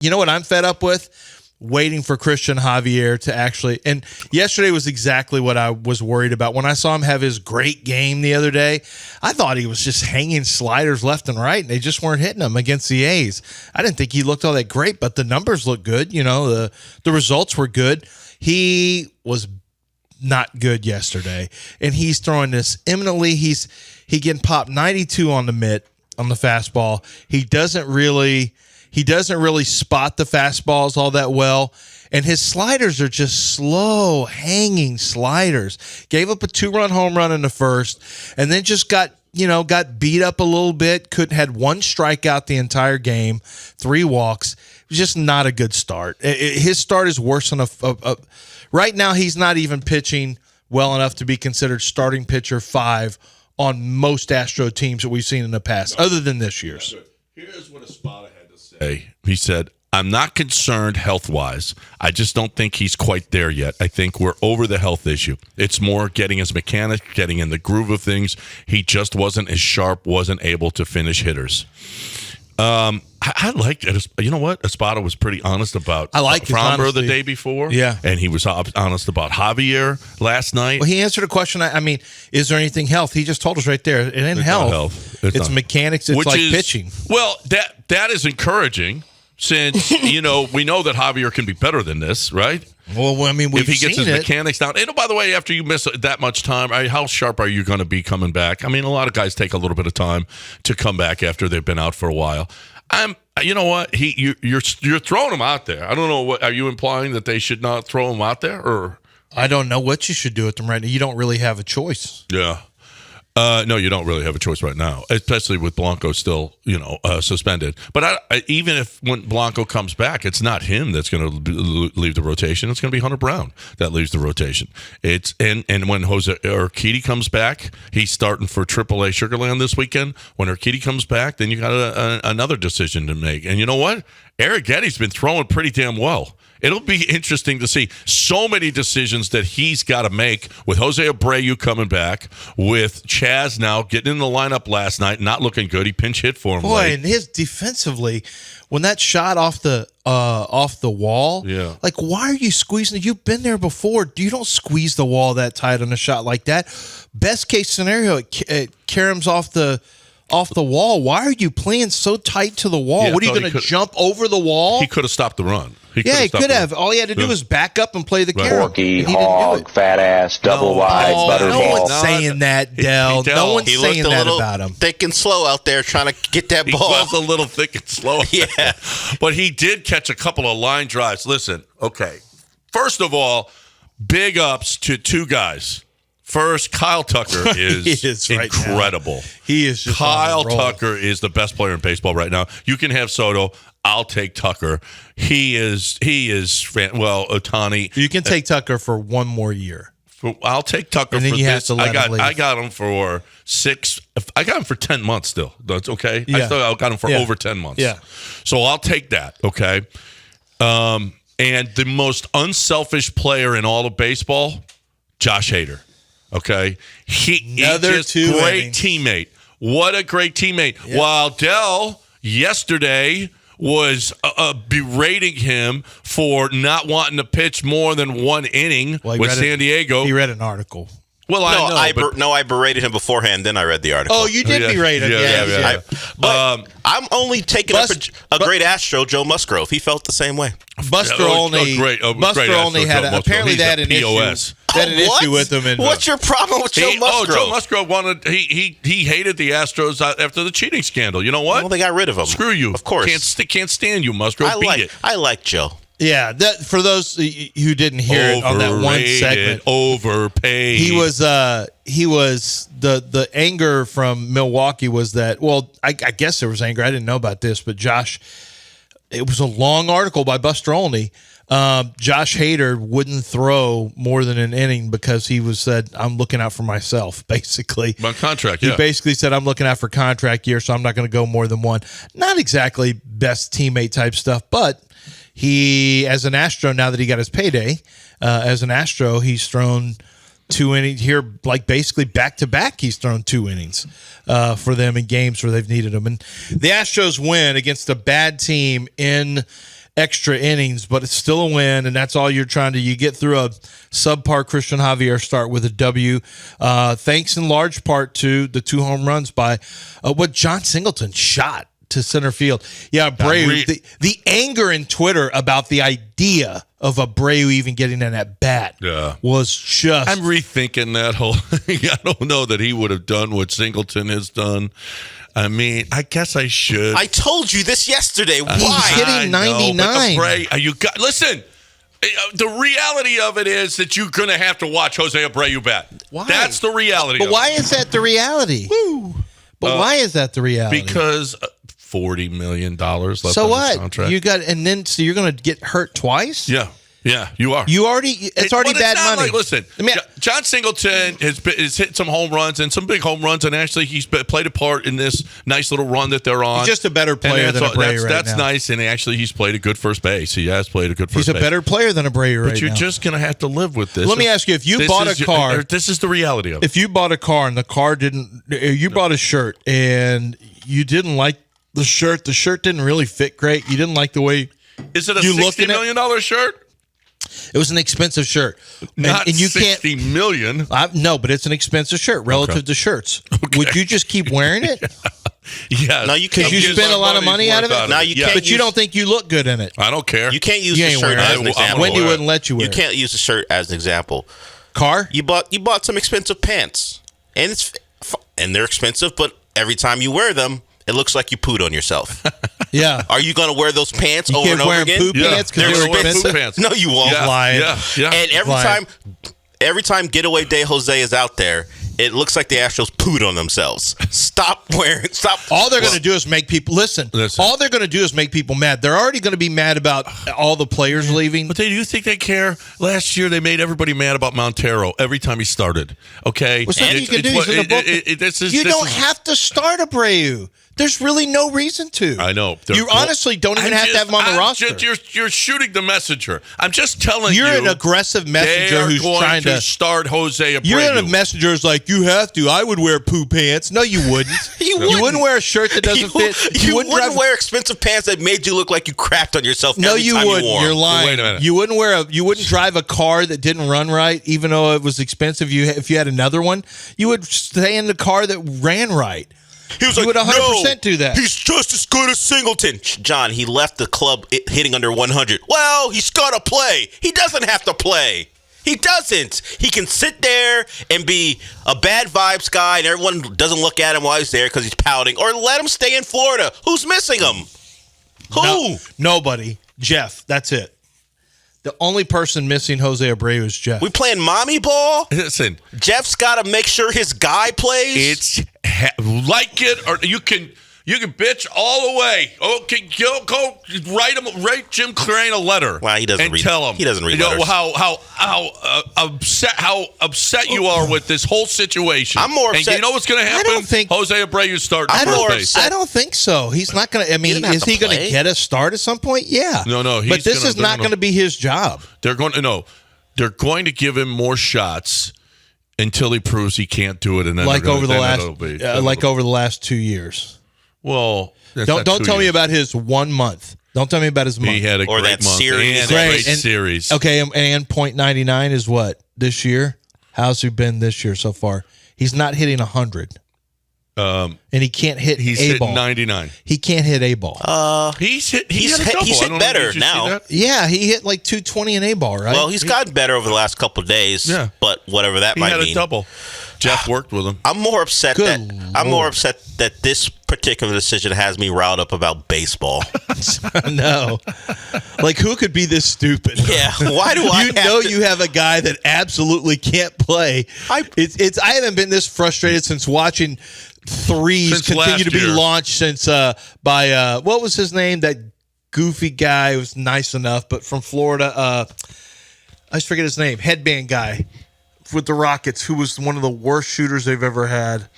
You know what I'm fed up with? Waiting for Cristian Javier to actually, and yesterday was exactly what I was worried about. When I saw him have his great game the other day, I thought he was just hanging sliders left and right, and they just weren't hitting him against the A's. I didn't think he looked all that great, but the numbers looked good. You know, the results were good. He was not good yesterday, and he's throwing this imminently. He getting popped 92 on the mitt on the fastball. He doesn't really spot the fastballs all that well, and his sliders are just slow hanging sliders. Gave up a 2-run home run in the first, and then just got beat up a little bit. Had one strikeout the entire game, 3 walks. It was just not a good start. His start is worse than right now. He's not even pitching well enough to be considered starting pitcher 5 on most Astro teams that we've seen in the past, other than this year's. Here's what Espada had to say. He said, I'm not concerned health-wise. I just don't think he's quite there yet. I think we're over the health issue. It's more getting his mechanics, getting in the groove of things. He just wasn't as sharp, wasn't able to finish hitters. I liked it. You know what? Espada was pretty honest about Framber the day before. Yeah. And he was honest about Javier last night. Well, he answered a question. I mean, is there anything health? He just told us right there. It ain't health. It's mechanics. It's like pitching. Well, that is encouraging since, we know that Javier can be better than this, right? Well, I mean, if he gets his mechanics down. And by the way, after you miss that much time, how sharp are you going to be coming back? I mean, a lot of guys take a little bit of time to come back after they've been out for a while. You know what? You're throwing him out there. I don't know. What are you implying that they should not throw him out there? Or I don't know what you should do with them right now. You don't really have a choice. Yeah. No, you don't really have a choice right now, especially with Blanco still, suspended. But even if when Blanco comes back, it's not him that's going to leave the rotation. It's going to be Hunter Brown that leaves the rotation. And when Jose Urquidy comes back, he's starting for AAA Sugarland this weekend. When Urquidy comes back, then you got another decision to make. And you know what? Eric Getty's been throwing pretty damn well. It'll be interesting to see so many decisions that he's got to make with Jose Abreu coming back, with Chaz now getting in the lineup last night, not looking good. He pinch hit for him. Boy, and his defensively, when that shot off the wall, yeah. Like, why are you squeezing it? You've been there before. You don't squeeze the wall that tight on a shot like that. Best case scenario, it caroms off the wall. Why are you playing so tight to the wall? Yeah, what are you going to jump over the wall? He could have stopped the run. He could have. All he had to do was back up and play the carom. Porky, hog, fat ass, double wide, butterball. No one's saying that, Dell. No one's saying that about him. Thick and slow out there trying to get that ball. He was a little thick and slow. Yeah. But he did catch a couple of line drives. Listen, okay. First of all, big ups to 2 guys. First, Kyle Tucker is incredible. Right, he is just Kyle Tucker is the best player in baseball right now. You can have Soto. I'll take Tucker. He is Ohtani. You can take Tucker for one more year. I'll take Tucker and then for you this. Have to let him leave. I got him for 6. I got him for 10 months still. That's okay. Yeah. I got him for over 10 months. Yeah. So I'll take that. Okay. And the most unselfish player in all of baseball, Josh Hader. Okay. He just great teammate. What a great teammate. Yeah. While Dell yesterday was berating him for not wanting to pitch more than 1 inning with San Diego. He read an artitle. Well, I berated him beforehand, then I read the article. Oh, you did berate him. Yeah. But I'm only taking up a great Astro, Joe Musgrove. He felt the same way. Buster only had apparently they had an issue. They had an issue with him. What's your problem with Joe Musgrove? Joe Musgrove wanted. He hated the Astros after the cheating scandal. You know what? Well, they got rid of him. Screw you. Of course. Can't stand you, Musgrove. I like Joe. Yeah, for those who didn't hear it on that one segment, overpaid. He was the anger from Milwaukee was that. Well, I guess there was anger. I didn't know about this, but Josh, it was a long article by Buster Olney. Josh Hader wouldn't throw more than an inning because he said, I'm looking out for myself, basically. My contract, He basically said, I'm looking out for contract year, so I'm not going to go more than 1. Not exactly best teammate type stuff, but he, as an Astro, now that he got his payday, as an Astro, he's thrown 2 innings here, like basically back-to-back, he's thrown 2 innings for them in games where they've needed him. And the Astros win against a bad team in extra innings, but it's still a win, and that's all you're trying to. You get through a subpar Cristian Javier start with a W, thanks in large part to the 2 home runs by what Jon Singleton shot to center field. Yeah, Abreu. The anger in Twitter about the idea of Abreu even getting in at bat was just. I'm rethinking that whole thing. I don't know that he would have done what Singleton has done. I mean, I guess I should. I told you this yesterday. Why? He's hitting 99. Listen, the reality of it is that you're going to have to watch Jose Abreu bat. Why? That's the reality. But why is that the reality? Woo. But why is that the reality? Because $40 million left so on what? his contract. So you're going to get hurt twice? Yeah, you are. It's already bad money. Like, listen, Jon Singleton has hit some home runs and some big home runs, and actually he's played a part in this nice little run that they're on. He's just a better player than Abreu That's nice, and actually he's played a good first base. He has played a good first base. He's a better player than Abreu right now. But you're just going to have to live with this. Let me ask you, if you bought a car. This is the reality of it. If you bought a car and the car didn't. You bought a shirt and you didn't like the shirt didn't really fit great. You didn't like the way. Is it a $60 million shirt? It was an expensive shirt. Not and you $60 million. No, but it's an expensive shirt relative to shirts. Okay. Would you just keep wearing it? Yeah. No, you can't. Because you spend a lot of money out of it? No, you can't. But you don't think you look good in it. I don't care. You can't use the shirt as an example. Wendy wouldn't let you wear it. You can't use the shirt as an example. Car? You bought some expensive pants. And they're expensive, but every time you wear them, it looks like you pooed on yourself. Yeah. Are you going to wear those pants over and over again? Poo pants because they're expensive? Pants. No, you won't. Yeah. And every time Getaway Day Jose is out there, it looks like the Astros pooed on themselves. Stop. All they're going to do is make people listen. All they're going to do is make people mad. They're already going to be mad about all the players leaving. But do you think they care? Last year they made everybody mad about Montero every time he started. Okay, what's that you can do? He's in the book. You don't have to start Abreu. There's really no reason to. I know. You honestly don't even have to have him on the roster. You're shooting the messenger. I'm just telling you. You're an aggressive messenger who's trying to start Jose Abreu. You're a messenger who's like, you have to. I would wear poo pants. No, you wouldn't. You wouldn't wear a shirt that doesn't fit. You wouldn't wear expensive pants that made you look like you crapped on yourself. No, you wouldn't. You're lying. Wait a minute. You wouldn't drive a car that didn't run right, even though it was expensive. If you had another one, you would stay in the car that ran right. He was like, would 100% do that. He's just as good as Singleton. John, he left the club hitting under 100. Well, he's got to play. He doesn't have to play. He doesn't. He can sit there and be a bad vibes guy, and everyone doesn't look at him while he's there because he's pouting. Or let him stay in Florida. Who's missing him? Who? No, nobody. Jeff. That's it. The only person missing Jose Abreu is Jeff. We playing mommy ball? Listen. Jeff's got to make sure his guy plays? It's like it, or you can bitch all the way. Okay, go write Jim Crane a letter. Well, he doesn't read. Tell him he doesn't read letters. How upset you are with this whole situation. I'm more upset. And you know what's going to happen? I don't think Jose Abreu starting first base. I don't think so. He's not going to. I mean, is he going to get a start at some point? Yeah. No. But this is not going to be his job. They're going to give him more shots until he proves he can't do it, and then over the last 2 years. Well, don't tell me about his 1 month. Don't tell me about his month. He had a great month. Series. And a great series. Okay, and .99 is what this year? How's he been this year so far? He's not hitting 100. And he can't hit He's A ball. hitting 99. He can't hit A ball. He's hit better now. Yeah, he hit like 220 in A ball, right? Well, he's gotten better over the last couple of days. Yeah. But whatever that might mean. He had a double. Jeff worked with him. I'm more upset that this particular decision has me riled up about baseball. No. Like, who could be this stupid? Yeah. Why do I you have a guy that absolutely can't play. I haven't been this frustrated since watching threes continue to be launched since by what was his name? That goofy guy who was nice enough, but from Florida. I just forget his name. Headband guy with the Rockets, who was one of the worst shooters they've ever had.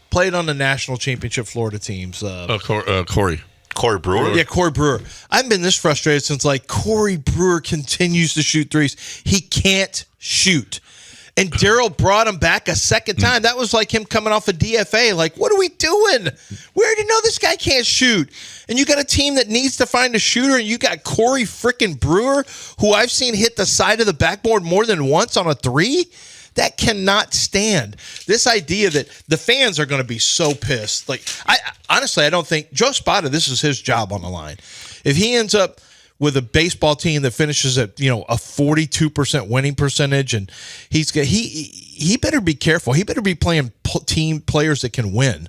Played on the national championship Florida teams. Corey Brewer? Yeah, Corey Brewer. I've been this frustrated since, Corey Brewer continues to shoot threes. He can't shoot. And Daryl brought him back a second time. That was like him coming off a DFA. Like, what are we doing? We already know this guy can't shoot. And you got a team that needs to find a shooter, and you got Corey freaking Brewer, who I've seen hit the side of the backboard more than once on a three. That cannot stand. This idea that the fans are going to be so pissed. Like, honestly, I don't think Joe Spada, this is his job on the line. If he ends up with a baseball team that finishes at, a 42% winning percentage, and he better be careful. He better be playing team players that can win.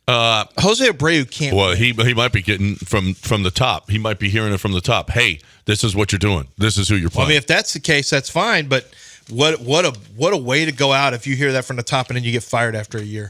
Jose Abreu can't. Well, he might be getting from the top. He might be hearing it from the top. Hey, this is what you're doing. This is who you're playing. Well, I mean, if that's the case, that's fine. But what a way to go out if you hear that from the top and then you get fired after a year.